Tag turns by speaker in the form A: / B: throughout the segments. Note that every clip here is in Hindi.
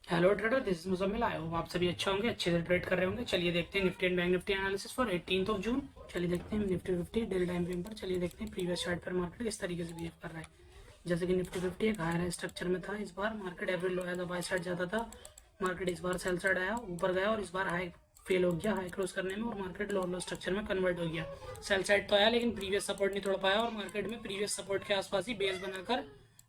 A: Hello trader, this is Muzammil. आए हो आप सभी अच्छे होंगे, अच्छे से ट्रेड कर रहे होंगे। चलिए देखते हैं Nifty and bank Nifty analysis for 18 जून। चलिए देखते हैं निफ्टी 50 डेली टाइम फ्रेम पर। चलिए देखते हैं प्रीवियस चार्ट पर मार्केट किस तरीके से बिहेव कर रहा है। जैसे कि निफ्टी 50 एक हायर स्ट्रक्चर में था। इस बार market average low as a buy side जाता था। मार्केट इस बार सेल साइड आया, ऊपर गया और इस बार हाई फेल हो गया हाई क्रॉस करने में, और मार्केट लो लो स्ट्रक्चर में कन्वर्ट हो गया। सेल साइड तो आया लेकिन प्रीवियस सपोर्ट नहीं तोड़ पाया, और मार्केट में प्रीवियस सपोर्ट के आसपास ही बेस बनाकर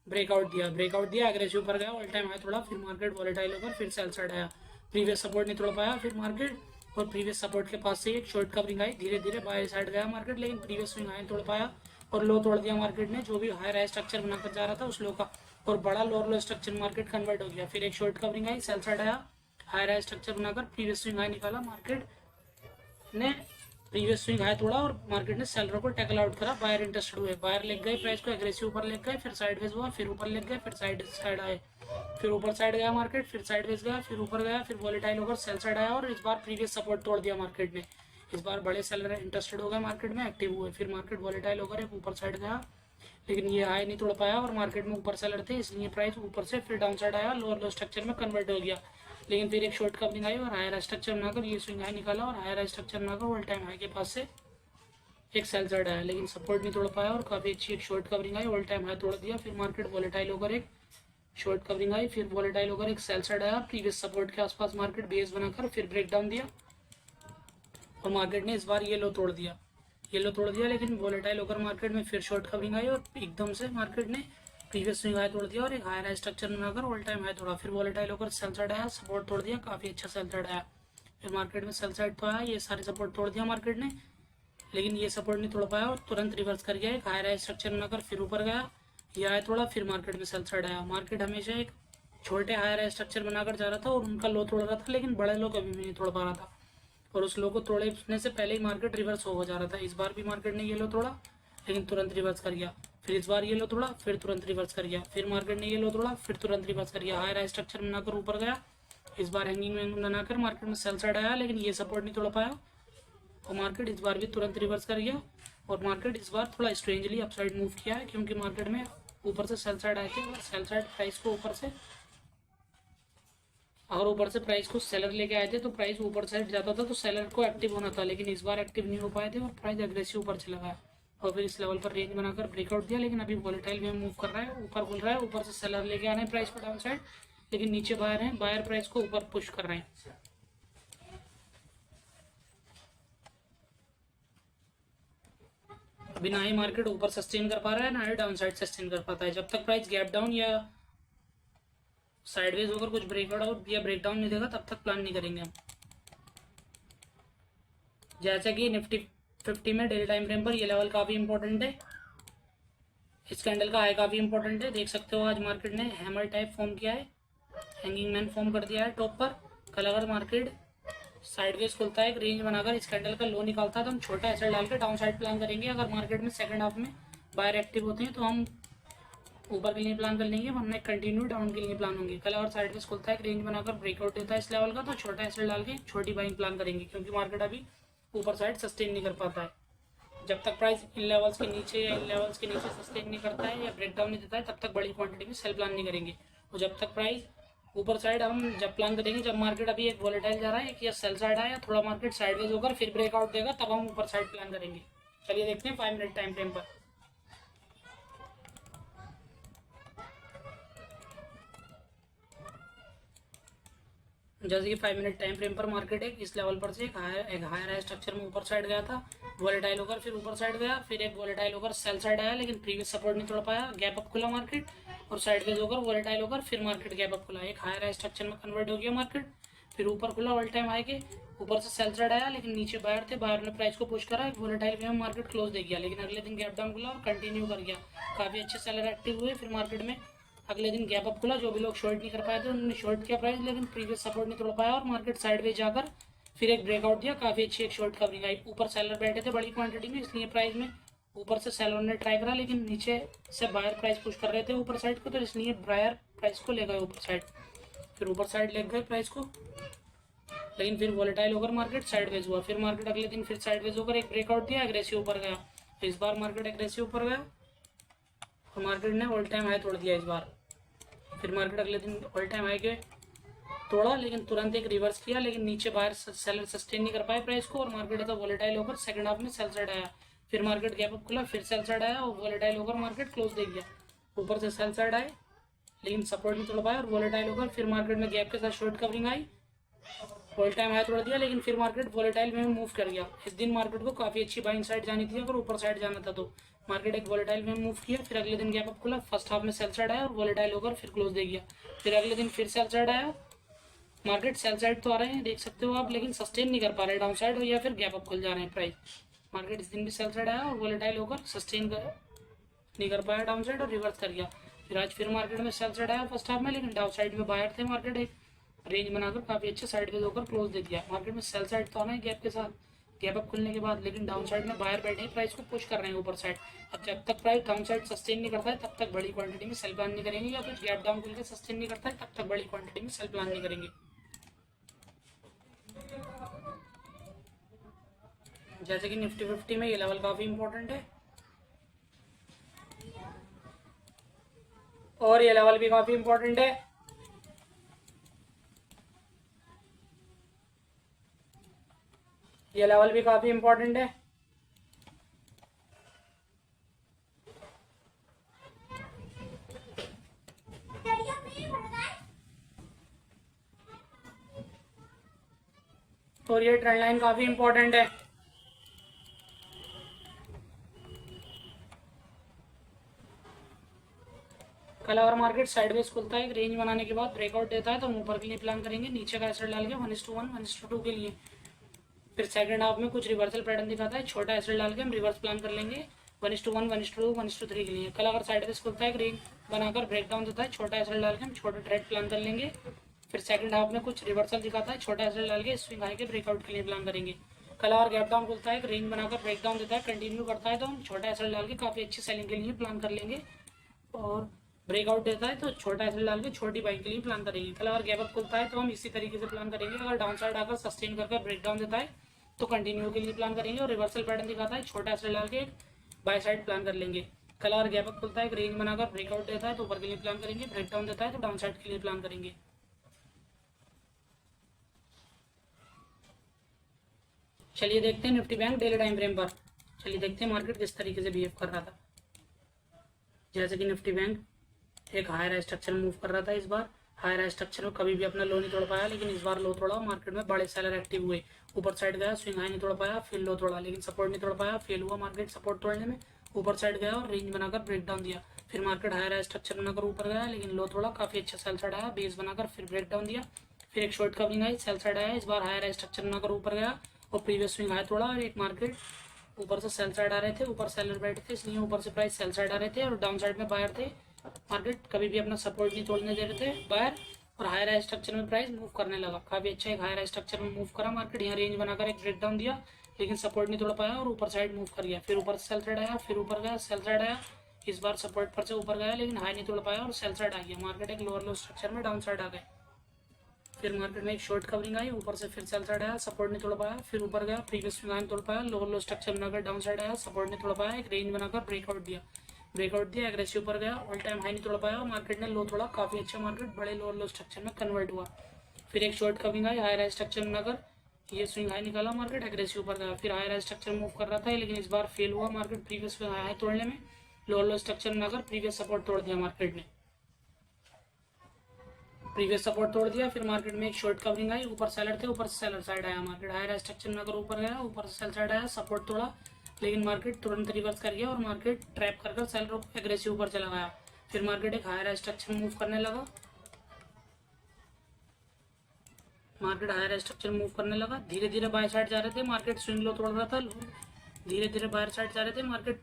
A: ब्रेकआउट दिया एग्रेसिव पर गया, ऑल टाइम हाई थोड़ा, फिर मार्केट वॉलेटाइल होकर फिर सेल साइड आया। प्रीवियस सपोर्ट नहीं तोड़ पाया फिर मार्केट, और प्रीवियस सपोर्ट के पास से एक शॉर्ट कवरिंग आई, धीरे धीरे बाय साइड गया मार्केट, लेकिन प्रीवियस स्विंग हाई तोड़ पाया और लो तोड़ दिया मार्केट ने, जो भी हायर हाई स्ट्रक्चर बनाकर जा रहा था उस लो का, और बड़ा लोअर लो स्ट्रक्चर मार्केट कन्वर्ट हो गया। फिर एक शॉर्ट कवरिंग आई, सेल साइड आया, हायर हाई स्ट्रक्चर बनाकर प्रीवियस स्विंग हाई निकाला मार्केट ने, प्रीवियस स्विंग हाई तोड़ा और मार्केट ने सेलर को टैकल आउट करा। बायर इंटरेस्टेड हुए, बायर लेग गए, प्राइस को एग्रेसिव ऊपर लेग गए, फिर साइडवेज हुआ, फिर ऊपर लेग गए, फिर साइड आए, फिर ऊपर साइड गया मार्केट, फिर साइडवेज गया, फिर ऊपर गया, फिर वॉलेटाइल होकर सेल साइड आया, और इस बार प्रीवियस सपोर्ट तोड़ दिया मार्केट ने। इस बार बड़े सेलर इंटरेस्टेड हो गए मार्केट में, एक्टिव हुए, फिर मार्केट वॉलेटाइल होकर एक ऊपर साइड गया, लेकिन ये हाई नहीं तोड़ पाया, और मार्केट में ऊपर सेलर थे इसलिए प्राइस ऊपर से फिर डाउन साइड आया, लोअर लो स्ट्रक्चर में कन्वर्ट हो गया। लेकिन फिर एक शॉर्ट कवरिंग आई और हायर स्ट्रक्चर बनाकर ये स्विंग हाई निकाला, और हायर स्ट्रक्चर बनाकर ऑल टाइम हाई के पास से एक सेल साइड आया, लेकिन सपोर्ट नहीं तोड़ पाया, और काफ़ी अच्छी एक शॉर्ट कवरिंग आई, ऑल टाइम हाई तोड़ दिया। फिर मार्केट वॉलेटाइल होकर एक शॉर्ट कवरिंग आई, फिर वॉलेटाइल होकर एक सेल साइड आया, प्रीवियस सपोर्ट के आसपास मार्केट बेस बनाकर फिर ब्रेक डाउन दिया, और मार्केट ने इस बार ये लो तोड़ दिया, लेकिन वॉलेटाइल होकर मार्केट में फिर शॉर्ट कवरिंग आई, और एकदम से मार्केट ने प्रीवियस स्विंग हाई तोड़ दिया और एक हायर हाई स्ट्रक्चर बनाकर ऑल टाइम हाई तोड़ा। फिर वॉलेटाइल होकर सेल साइड आया, सपोर्ट तोड़ दिया, काफ़ी अच्छा सेल साइड आया। फिर मार्केट में सेल साइड तो आया, ये सारे सपोर्ट तोड़ दिया मार्केट ने, लेकिन ये सपोर्ट नहीं तोड़ पाया और तुरंत रिवर्स कर गया, एक हायर हाई स्ट्रक्चर बनाकर फिर ऊपर गया, ये आया थोड़ा, फिर मार्केट में सेल साइड आया। मार्केट हमेशा एक छोटे हायर हाई स्ट्रक्चर बनाकर जा रहा था और उनका लो तोड़ रहा था, लेकिन बड़े लो कभी भी नहीं तोड़ पा रहा था, और उस लो को तोड़ने से पहले ही मार्केट रिवर्स हो जा रहा था। इस बार भी मार्केट ने ये लो तोड़ा लेकिन तुरंत रिवर्स कर गया, फिर इस बार ये लो तोड़ा फिर तुरंत रिवर्स कर गया, फिर मार्केट ने ये लो तोड़ा फिर तुरंत रिवर्स कर गया, हायर हाई स्ट्रक्चर बनाकर ऊपर गया। इस बार हैंगिंग वैंगिंग बनाकर मार्केट में सेल साइड आया, लेकिन ये सपोर्ट नहीं तोड़ पाया, और मार्केट इस बार भी तुरंत रिवर्स कर गया, और मार्केट इस बार थोड़ा स्ट्रेंजली अपसाइड मूव किया है, क्योंकि मार्केट में ऊपर से सेल साइड आए थे, और सेल साइड प्राइस को ऊपर से, अगर ऊपर से प्राइस को सेलर लेके आए थे तो प्राइस ऊपर साइड जाता था तो सेलर को एक्टिव होना था, लेकिन इस बार एक्टिव नहीं हो पाए थे और प्राइस एग्रेसिव ऊपर चला गया, और फिर इस लेवल पर रेंज बनाकर ब्रेकआउट दिया। लेकिन अभी वॉलेटाइल में मूव कर रहा है, ऊपर खुल रहा है, ऊपर से सेलर लेके आ रहे हैं प्राइस को डाउन साइड, लेकिन नीचे बायर हैं, बायर प्राइस को ऊपर पुश कर रहे हैं। अभी ना ही मार्केट ऊपर सस्टेन कर पा रहा है, ना ही डाउन साइड सस्टेन कर पाता है। जब तक प्राइस गैप डाउन या साइडवेज होकर कुछ ब्रेकआउट या ब्रेकडाउन नहीं देगा तब तक प्लान नहीं करेंगे हम। जैसे कि निफ्टी 50 में डेली टाइम फ्रेम पर ये लेवल काफ़ी इंपॉर्टेंट है, इस कैंडल का हाई काफ़ी इंपॉर्टेंट है। देख सकते हो आज मार्केट ने हैमर टाइप फॉर्म किया है, हैंगिंग मैन फॉर्म कर दिया है टॉप पर। कल अगर मार्केट साइडवेज खुलता है, एक रेंज बनाकर इस कैंडल का लो निकालता है, तो हम छोटा एसएल डाल के डाउन साइड प्लान करेंगे। अगर मार्केट में सेकंड हाफ में बायर एक्टिव होते हैं तो हम ऊपर के लिए प्लान कर लेंगे, वरना कंटिन्यू डाउन के लिए प्लान होंगे। कल अगर साइडवेज खुलता है, एक रेंज बनाकर ब्रेकआउट देता है इस लेवल का, तो छोटा एसएल डाल के छोटी बाइंग प्लान करेंगे, क्योंकि मार्केट अभी ऊपर साइड सस्टेन नहीं कर पाता है। जब तक प्राइस इन लेवल्स के नीचे या इन लेवल्स के नीचे सस्टेन नहीं करता है या ब्रेकडाउन नहीं देता है, तब तक बड़ी क्वांटिटी में सेल प्लान नहीं करेंगे। और जब तक प्राइस ऊपर साइड हम जब प्लान करेंगे, जब मार्केट अभी एक वॉलेटाइल जा रहा है, एक या सेल साइड है या थोड़ा मार्केट साइडवेज होकर फिर ब्रेकआउट देगा, तब हम ऊपर साइड प्लान करेंगे। चलिए देखते हैं 5 मिनट टाइम फ्रेम पर। जैसे कि 5 मिनट टाइम फ्रेम पर मार्केट एक इस लेवल पर से एक हायर हाई स्ट्रक्चर में ऊपर साइड गया था, वॉलेटाइल होकर फिर ऊपर साइड गया, फिर एक वॉलेटाइल होकर सेल साइड आया, लेकिन प्रीवियस सपोर्ट नहीं तोड़ पाया, गैप अप खुला मार्केट, और साइडवेज होकर वॉलेटाइल होकर फिर मार्केट गैप अप खुला, एक हायर हाई स्ट्रक्चर में कन्वर्ट हो गया मार्केट, फिर ऊपर खुला ऑल टाइम हाई के, ऊपर से सेल साइड आया, लेकिन नीचे बायर थे, बायर ने प्राइस को पुश करा, एक वॉलेटाइल में मार्केट क्लोज दे गया, लेकिन अगले दिन गैप डाउन खुला और कंटिन्यू कर गया। काफ़ी अच्छे सेलर एक्टिव हुए, फिर मार्केट में अगले दिन गैप अप खुला, जो भी लोग शॉर्ट नहीं कर पाए थे उन्होंने शॉर्ट किया प्राइस, लेकिन प्रीवियस सपोर्ट नहीं तोड़ पाया और मार्केट साइडवेज जाकर फिर एक ब्रेकआउट दिया। काफ़ी अच्छी एक शॉर्ट कवरिंग आई, ऊपर सेलर बैठे थे बड़ी क्वांटिटी में, इसलिए प्राइस में ऊपर से सेलर ने ट्राई करा, लेकिन नीचे से बायर प्राइस पुश कर रहे थे ऊपर साइड को, तो इसलिए बायर प्राइस को ले गए ऊपर साइड, फिर ऊपर साइड ले गए प्राइस को, लेकिन फिर वॉलेटाइल होकर मार्केट साइडवेज हुआ। फिर मार्केट अगले दिन फिर साइडवेज होकर एक ब्रेकआउट दिया, एग्रेसिव ऊपर गया, तो इस बार मार्केट एग्रेसिव ऊपर गया और मार्केट ने ऑल टाइम हाई तोड़ दिया इस बार। फिर मार्केट अगले दिन ऑल टाइम हाई के तोड़ा लेकिन तुरंत एक रिवर्स किया, लेकिन नीचे बाहर सेलर सस्टेन नहीं कर पाए प्राइस को और मार्केट है तो वोलेटाइल होकर सेकंड हाफ में सेल साइड आया। फिर मार्केट गैप अप खुला, फिर सेल साइड आया और वोलेटाइल होकर मार्केट क्लोज दे गया। ऊपर से सेल साइड आए लेकिन सपोर्ट नहीं तोड़ पाया और वोलेटाइल होकर फिर मार्केट में गैप के साथ शॉर्ट कवरिंग आई, ऑल टाइम हाई तोड़ दिया, लेकिन फिर मार्केट वोलेटाइल में मूव कर गया। इस दिन मार्केट को काफी अच्छी बाइंग साइड जानी थी, अगर ऊपर साइड जाना था तो मार्केट एक वोलेटाइल में मूव किया। फिर अगले दिन गैप अप खुला, फर्स्ट हाफ में सेल साइड आया और वोलेटाइल होकर फिर क्लोज दे गया। फिर अगले दिन फिर सेल साइड आया, मार्केट सेल साइड तो आ रहे हैं देख सकते हो आप, लेकिन सस्टेन नहीं कर पा रहे डाउन साइड या फिर गैप अप खुल जा रहे हैं प्राइस। मार्केट इस दिन भी सेल साइड आया और वोलेटाइल होकर सस्टेन नहीं कर पाया डाउन साइड और रिवर्स कर गया। फिर आज फिर मार्केट में सेल साइड आया फर्स्ट हाफ में, लेकिन डाउन साइड में बायर थे, मार्केट एक रेंज बनाकर काफी अच्छे साइड पे होकर क्लोज दे दिया। मार्केट में सेल साइड तो आना है गैप के साथ, गैप अप खुलने के बाद, लेकिन डाउन साइड में बायर बैठे प्राइस को पुश कर रहे हैं ऊपर साइड। अब जब तक प्राइस डाउन साइड सस्टेन नहीं करता है तब तक बड़ी क्वांटिटी में सेल प्लान नहीं करेंगे, या फिर गैप डाउन खुल के सस्टेन नहीं करता है तब तक बड़ी क्वांटिटी में सेल प्लान नहीं करेंगे। जैसे कि निफ्टी 50 में ये लेवल काफी इंपॉर्टेंट है और ये लेवल भी काफी इंपॉर्टेंट है। ये लेवल भी काफी इंपॉर्टेंट है। और ये ट्रेंड लाइन काफी इंपॉर्टेंट है। कल अगर मार्केट साइडवेज खुलता है एक रेंज बनाने के बाद ब्रेकआउट देता है तो हम ऊपर के लिए प्लान करेंगे, नीचे का एसेट डाल के 1:1 1:2 के लिए। फिर सेकंड हाफ में कुछ रिवर्सल पैटर्न दिखाता है, छोटा एसेट डाल के हम रिवर्स प्लान कर लेंगे 1:1 1:2 1:3 के लिए। कल अगर साइडवेज खुलता है एक रेंज बनाकर ब्रेकडाउन देता है, छोटा एसेट डाल के हम छोटा ट्रेड प्लान कर लेंगे। फिर सेकंड हाफ में कुछ रिवर्सल दिखाता है, छोटा एसेट डाल के स्विंग हाई के ब्रेकआउट के लिए प्लान करेंगे। कल अगर गैप डाउन खुलता है एक रेंज बनाकर ब्रेकडाउन देता है, कंटिन्यू करता है तो हम छोटा एसेट डाल के काफी अच्छी सेलिंग के लिए प्लान कर लेंगे, और ब्रेकआउट देता है तो छोटा एसेट डाल के छोटी बाइंग के लिए प्लान करेंगे। कल अगर गैप अप खुलता है तो हम इसी तरीके से प्लान करेंगे, अगर डाउन साइड आकर सस्टेन करके ब्रेकडाउन देता है तो कंटिन्यू के लिए प्लान करेंगे, और रिवर्सल पैटर्न दिखाता है छोटा एसेट डाल के बाय साइड प्लान कर लेंगे। कल अगर गैप अप खुलता है एक रेंज बनाकर ब्रेकआउट देता है तो ऊपर के लिए प्लान करेंगे, ब्रेकडाउन देता है तो डाउन साइड के लिए प्लान करेंगे। चलिए देखते हैं Nifty bank daily time frame पर। चलिए देखते हैं मार्केट किस तरीके से बिहेव कर रहा था। जैसे कि निफ्टी बैंक एक हायर स्ट्रक्चर मूव कर रहा था, इस बार हायर स्ट्रक्चर में कभी भी अपना लो नहीं तोड़ पाया, लेकिन इस बार लो तोड़ा, मार्केट में बड़े सेलर एक्टिव हुए, ऊपर साइड गया, स्विंग हाई नहीं तोड़ पाया, फिर लो तोड़ा, लेकिन सपोर्ट नहीं तोड़ पाया, फेल हुआ मार्केट सपोर्ट तोड़ने में, ऊपर साइड गया और रेंज बनाकर ब्रेक डाउन दिया। फिर मार्केट हायर स्ट्रक्चर बनाकर ऊपर गया, लेकिन लो तोड़ा, काफी अच्छा सेल साइड आया, बेस बनाकर फिर ब्रेक डाउन दिया। फिर एक शॉर्ट कवरिंग आई, सेल साइड आया, इस बार हायर स्ट्रक्चर बनाकर ऊपर गया और प्रीवियस स्विंग हाई तोड़ा, और एक मार्केट ऊपर से सेल साइड आ रहे थे, ऊपर सेलर बैठे थे इसलिए ऊपर से प्राइस सेल साइड आ रहे थे, और डाउन साइड में बायर थे। मार्केट कभी भी अपना सपोर्ट नहीं तोड़ने दे रहे थे बायर, और हायर स्ट्रक्चर में प्राइस मूव करने लगा, काफी अच्छा एक हायर स्ट्रक्चर में मूव करा मार्केट। यहाँ रेंज बनाकर एक ब्रेक डाउन दिया, लेकिन सपोर्ट नहीं तोड़ पाया और ऊपर साइड मूव कर गया। फिर ऊपर से सेल साइड आया, फिर ऊपर गया, सेल साइड आया, इस बार सपोर्ट पर से ऊपर गया लेकिन हाई नहीं तोड़ पाया और सेल साइड आ गया। मार्केट एक लोअर लो स्ट्रक्चर में डाउन साइड आ गए। फिर मार्केट में एक शॉर्ट कवरिंग आई, ऊपर से फिर सेल साइड आया, सपोर्ट नहीं तोड़ पाया, फिर ऊपर गया, प्रीवियस स्विंग नहीं तोड़ पाया, लोअर लो स्ट्रक्चर बनाकर डाउन साइड आया, सपोर्ट नहीं तोड़ पाया, एक रेंज बनाकर ब्रेकआउट दिया, एग्रेसिव पर गया, ऑल टाइम हाई नहीं तोड़ पाया और मार्केट ने लो तोड़ा, काफी अच्छा मार्केट बड़े लोअर लो स्ट्रक्चर में कन्वर्ट हुआ। फिर एक शॉर्ट कवरिंग आई, हायर स्ट्रक्चर बनाकर ये स्विंग हाई निकाला, मार्केट एग्रेसिव पर गया। फिर हायर स्ट्रक्चर मूव कर रहा था लेकिन इस बार फेल हुआ मार्केट, प्रीवियस हाई तोड़ने में, लोअर लो स्ट्रक्चर बनाकर प्रीवियस सपोर्ट तोड़ दिया मार्केट ने, प्रीवियस सपोर्ट तोड़ दिया। फिर मार्केट में एक शॉर्ट कवरिंग आई, ऊपर सेलर थे, ऊपर से सेलर साइड आया, मार्केट हायर स्ट्रक्चर में अगर ऊपर गया, ऊपर से सेल साइड आया, सपोर्ट तोड़ा, लेकिन मार्केट तुरंत रिवर्स कर गया और मार्केट ट्रैप कर सेलर को एग्रेसिव ऊपर चला गया। फिर मार्केट एक हायर स्ट्रक्चर मूव करने लगा, धीरे धीरे बाय साइड जा रहे थे, मार्केट स्विंग लो तोड़ रहा था, धीरे धीरे बायर साइड जा रहे थे, मार्केट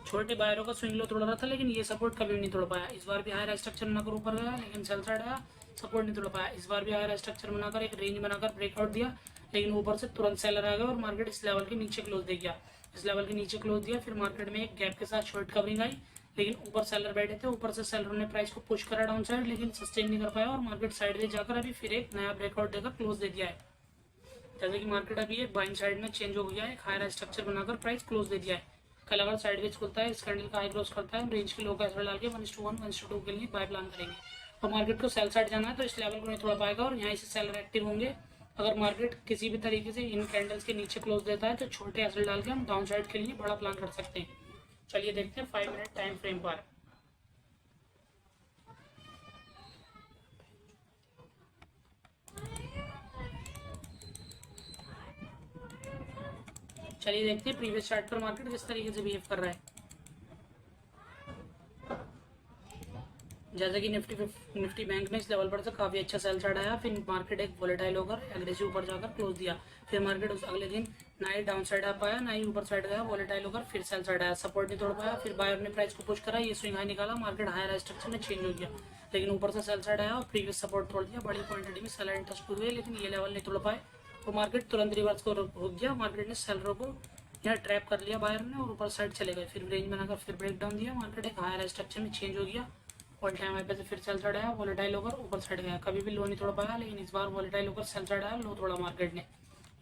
A: छोटे बायरों का स्विंग लो तोड़ रहा था, लेकिन ये सपोर्ट कभी नहीं तोड़ पाया। इस बार भी हायर स्ट्रक्चर बनाकर ऊपर गया लेकिन सेल साइड आया, सपोर्ट नहीं तोड़ पाया। इस बार भी हायर स्ट्रक्चर बनाकर एक रेंज बनाकर ब्रेकआउट दिया, लेकिन ऊपर से तुरंत सेलर आ गया और मार्केट इस लेवल के नीचे क्लोज दे गया, इस लेवल के नीचे क्लोज दिया। फिर मार्केट में एक गैप के साथ शॉर्ट कवरिंग आई, लेकिन ऊपर सेलर बैठे थे, ऊपर से सेलर ने प्राइस को पुश करा डाउन साइड, लेकिन सस्टेन नहीं कर पाया और मार्केट साइड में जाकर अभी फिर एक नया ब्रेकआउट देकर क्लोज दे दिया है। जैसे कि मार्केट अभी एक बाइंग साइड में चेंज हो गया है, एक हायर स्ट्रक्चर बनाकर प्राइस क्लोज दे दिया है। कल अगर साइडवेज खुलता है, इस कैंडल का हाई क्लोज करता है, रेंज के लो का एसएल डाल के 1:1 1:2 के लिए बाय प्लान करेंगे, और मार्केट को सेल साइड जाना है तो इस लेवल को नहीं तोड़ पाएगा और यहाँ से सेलर एक्टिव होंगे। अगर मार्केट किसी भी तरीके से इन कैंडल्स के नीचे क्लोज देता है तो छोटे एसएल डाल के हम डाउन साइड के लिए बड़ा प्लान कर सकते हैं। चलिए देखते हैं 5 मिनट टाइम फ्रेम पर। चलिए देखते हैं प्रीवियस चार्ट पर मार्केट किस तरीके से बिहेव कर रहा है। जैसे कि निफ्टी बैंक ने इस लेवल पर से काफ़ी अच्छा सेल साइड आया, फिर मार्केट एक वोलेटाइल होकर एग्रेसिव ऊपर जाकर क्लोज दिया। फिर मार्केट उस अगले दिन ना ही डाउन साइड आ पाया ना ही ऊपर साइड गया, वोलेटाइल होकर फिर सेल साइड आया, सपोर्ट नहीं तोड़ पाया। फिर बायर ने प्राइस को पुश करा, ये स्विंग हाई निकाला, मार्केट हायर स्ट्रक्चर में चेंज हो गया, लेकिन ऊपर से सेल साइड आया और प्रीवियस सपोर्ट तोड़ दिया। बड़ी क्वांटिटी में सेलर इंटरेस्ट हुए लेकिन ये लेवल नहीं तोड़ पाए तो मार्केट तुरंत रिवर्स को हो गया। मार्केट ने सेलरों को यहाँ ट्रैप कर लिया बायर ने और ऊपर साइड चले गए। फिर रेंज बनाकर फिर ब्रेक डाउन दिया, मार्केट एक हायर स्ट्रक्चर में चेंज हो गया। ऑल टाइम हाई पे से फिर सेल साइड आया, वोलेटाइल होकर ऊपर साइड गया, कभी भी लो नहीं तोड़ पाया, लेकिन इस बार वोलेटाइल होकर सेल साइड आया, लो तोड़ा मार्केट ने,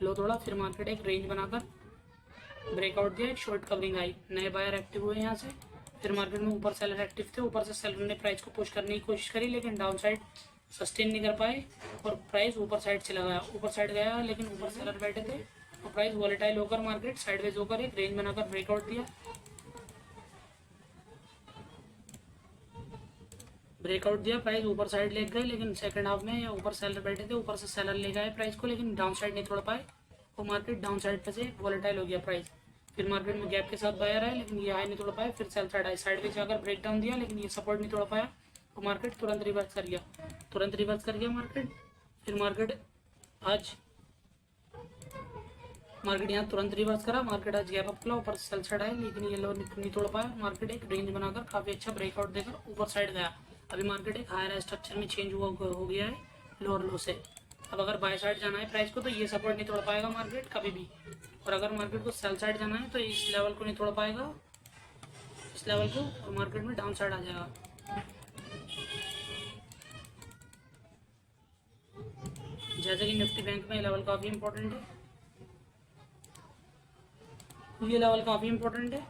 A: लो तोड़ा। फिर मार्केट एक रेंज बनाकर ब्रेकआउट दिया, एक शॉर्ट कवरिंग आई, नए बायर एक्टिव हुए यहाँ से। फिर मार्केट में ऊपर सेलर एक्टिव थे, ऊपर से सेलर ने प्राइस को पुश करने की कोशिश करी लेकिन डाउन साइड सस्टेन नहीं कर पाए और प्राइस ऊपर साइड चला गया, ऊपर साइड गया लेकिन ऊपर सेलर बैठे थे और प्राइस वोलेटाइल होकर मार्केट साइडवेज होकर एक रेंज बनाकर ब्रेकआउट दिया, ब्रेकआउट दिया, प्राइस ऊपर साइड ले गए लेकिन सेकंड हाफ में या ऊपर सेलर बैठे थे, ऊपर से सेलर ले गए प्राइस को लेकिन डाउन साइड नहीं तोड़ पाए और मार्केट डाउन साइड पे से वोलेटाइल हो गया प्राइस। फिर मार्केट में गैप के साथ बायर आया लेकिन ये हाई नहीं तोड़ पाया, फिर सेल साइड आई, साइड में जाकर ब्रेक डाउन दिया लेकिन ये सपोर्ट नहीं तोड़ पाया तो मार्केट तुरंत रिवर्स कर गया, तुरंत रिवर्स कर गया मार्केट। फिर मार्केट यहाँ तुरंत रिवर्स करा, मार्केट आज गैप अप खुला, ऊपर सेल साइड आया लेकिन ये लो नहीं तोड़ पाया, मार्केट एक रेंज बनाकर काफ़ी अच्छा ब्रेकआउट देकर ऊपर साइड गया। अभी मार्केट एक हायर स्ट्रक्चर में चेंज हो गया है लोअर लो से। अब अगर बाय साइड जाना है प्राइस को तो ये सपोर्ट नहीं तोड़ पाएगा मार्केट कभी भी, और अगर मार्केट को सेल साइड जाना है तो इस लेवल को नहीं तोड़ पाएगा, इस लेवल को, और मार्केट में डाउन साइड आ जाएगा। जैसे कि निफ्टी बैंक में लेवल काफ़ी इंपॉर्टेंट है, ये लेवल काफ़ी इंपॉर्टेंट है,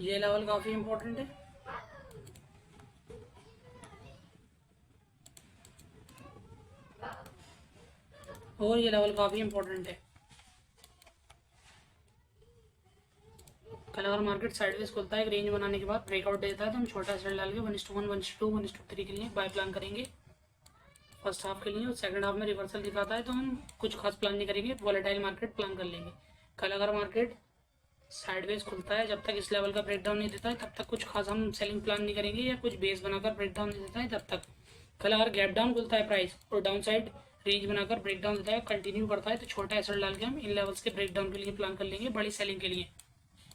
A: ये लेवल काफ़ी इंपॉर्टेंट है। और ये लेवल काफ़ी इंपॉर्टेंट है। कल अगर मार्केट साइडवेज खुलता है एक रेंज बनाने के बाद ब्रेकआउट देता है तो हम छोटा सेल डाल के 1:1, 1:2, 1:3 के लिए बाय प्लान करेंगे फर्स्ट हाफ के लिए, और सेकंड हाफ में रिवर्सल दिखाता है तो हम कुछ खास प्लान नहीं करेंगे, वोलेटाइल मार्केट प्लान कर लेंगे। कल अगर मार्केट साइडवेज खुलता है जब तक इस लेवल का ब्रेकडाउन नहीं देता है तब तक कुछ खास हम सेलिंग प्लान नहीं करेंगे, या कुछ बेस बनाकर ब्रेकडाउन नहीं देता है तब तक। कल अगर गैप डाउन खुलता है प्राइस और डाउन साइड रेंज बनाकर ब्रेकडाउन देता है, कंटिन्यू करता है तो छोटा एसएल डाल के हम इन लेवल्स के ब्रेकडाउन के लिए प्लान कर लेंगे, बड़ी सेलिंग के लिए,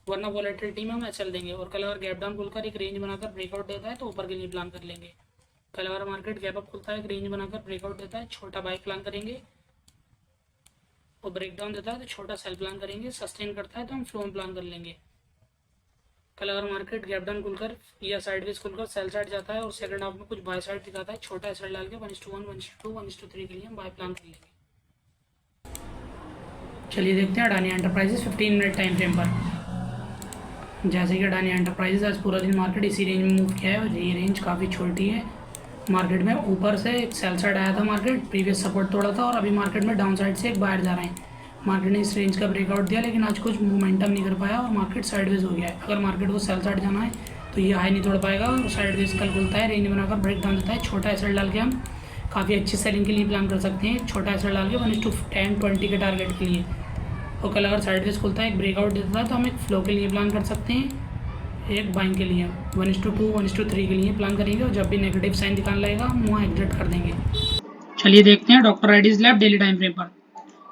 A: वरना वॉलेटिलिटी में हम एसएल देंगे। और कल अगर गैप डाउन खुलकर एक रेंज बनाकर ब्रेकआउट देता है तो ऊपर के लिए प्लान कर लेंगे। कल अगर मार्केट गैप अप खुलता है एक रेंज बनाकर ब्रेकआउट देता है छोटा बाय प्लान करेंगे, और ब्रेकडाउन देता है तो छोटा सेल प्लान करेंगे, सस्टेन करता है तो हम फ्लो में प्लान कर लेंगे। कल अगर मार्केट गैप डाउन खुलकर या साइडवेज खुलकर सेल साइड जाता है और सेकंड हाफ में कुछ बाय साइड दिखाता है, छोटा एसएल डाल के 1:1, 1:2, 1:3 के लिए हम बाय प्लान कर लेंगे। चलिए देखते हैं Adani enterprises 15 minute time frame पर। जैसे कि अडानी एंटरप्राइजेस आज पूरा दिन मार्केट इसी रेंज में मूव किया है और ये रेंज काफ़ी छोटी है। मार्केट में ऊपर से एक सेल साइड आया था, मार्केट प्रीवियस सपोर्ट तोड़ा था, और अभी मार्केट में डाउन साइड से एक बाहर जा रहे हैं। मार्केट ने इस रेंज का ब्रेकआउट दिया लेकिन आज कुछ मोमेंटम नहीं कर पाया और मार्केट साइडवेज हो गया है। अगर मार्केट को सेल साइड जाना है तो ये हाई नहीं तोड़ पाएगा और साइडवेज कल खुलता है रेंज बनाकर ब्रेक डाउन देता है, छोटा एसएल डाल के हम काफ़ी अच्छी सेलिंग के लिए प्लान कर सकते हैं, छोटा एसएल डाल के 1:10, 20 के टारगेट के लिए। और कल अगर साइडवेज खुलता है एक ब्रेकआउट देता है तो हम एक फ्लो के लिए प्लान कर सकते हैं, एक बाइंग के लिए 1:2, 1:3 के लिए प्लान करेंगे, और जब भी नेगेटिव साइन दिखाने लगेगा हम वहाँ एग्जिट कर देंगे। चलिए देखते हैं doctor Reddy's lab daily time frame पर।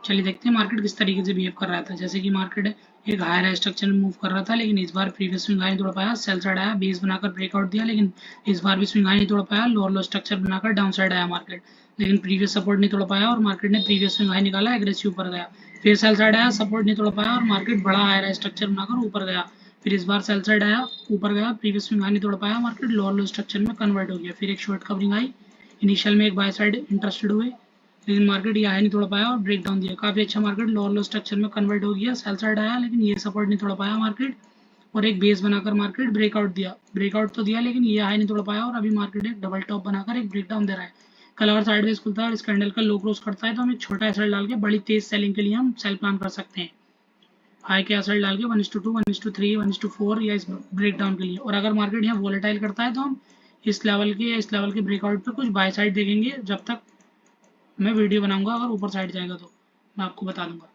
A: चलिए देखते हैं मार्केट किस तरीके से बिहेव कर रहा था। जैसे कि मार्केट एक हायर स्ट्रक्चर में मूव कर रहा था लेकिन इस बार प्रीवियस स्विंग हाई नहीं तोड़ पाया, सेल साइड आया, बेस बनाकर ब्रेकआउट दिया लेकिन इस बार भी स्विंग हाई नहीं तोड़ पाया, लोअर लो स्ट्रक्चर बनाकर डाउन साइड आया मार्केट, लेकिन प्रीवियस सपोर्ट नहीं तोड़ पाया और मार्केट ने प्रीवियस स्विंग हाई निकाला, एग्रेसिव ऊपर गया। फिर सेल साइड आया, सपोर्ट नहीं तोड़ पाया और मार्केट बड़ा हायर स्ट्रक्चर बनाकर ऊपर गया। फिर इस बार सेल साइड आया, ऊपर गया, प्रीवियस स्विंग हाई नहीं तोड़ पाया, मार्केट लोअर लो स्ट्रक्चर में कन्वर्ट हो गया। फिर एक शॉर्ट कवरिंग आई, इनिशियल में एक बाय साइड इंटरेस्टेड हुए लेकिन मार्केट ये हाई नहीं तोड़ पाया और ब्रेक डाउन दिया, काफ़ी अच्छा मार्केट लोअर लो स्ट्रक्चर में कन्वर्ट हो गया। सेल साइड आया लेकिन ये सपोर्ट नहीं तोड़ पाया मार्केट, और एक बेस बनाकर मार्केट ब्रेकआउट दिया, ब्रेकआउट तो दिया लेकिन ये हाई नहीं तोड़ पाया और अभी मार्केट एक डबल टॉप बनाकर एक ब्रेकडाउन दे रहा है। कल अगर साइडवेज खुलता है और इस कैंडल का लो क्रॉस करता है तो हम एक छोटा एसएल डाल के बड़ी तेज सेलिंग के लिए हम सेल प्लान कर सकते हैं। हाई के एसएल डाल के 1:2, 1:3, 1:4 या इस ब्रेकडाउन के लिए। और अगर मार्केट यहाँ वॉलेटाइल करता है तो हम इस लेवल के या इस लेवल के ब्रेकआउट पे कुछ बाय साइड देखेंगे। जब तक मैं वीडियो बनाऊंगा अगर ऊपर साइड जाएगा तो मैं आपको बता दूंगा।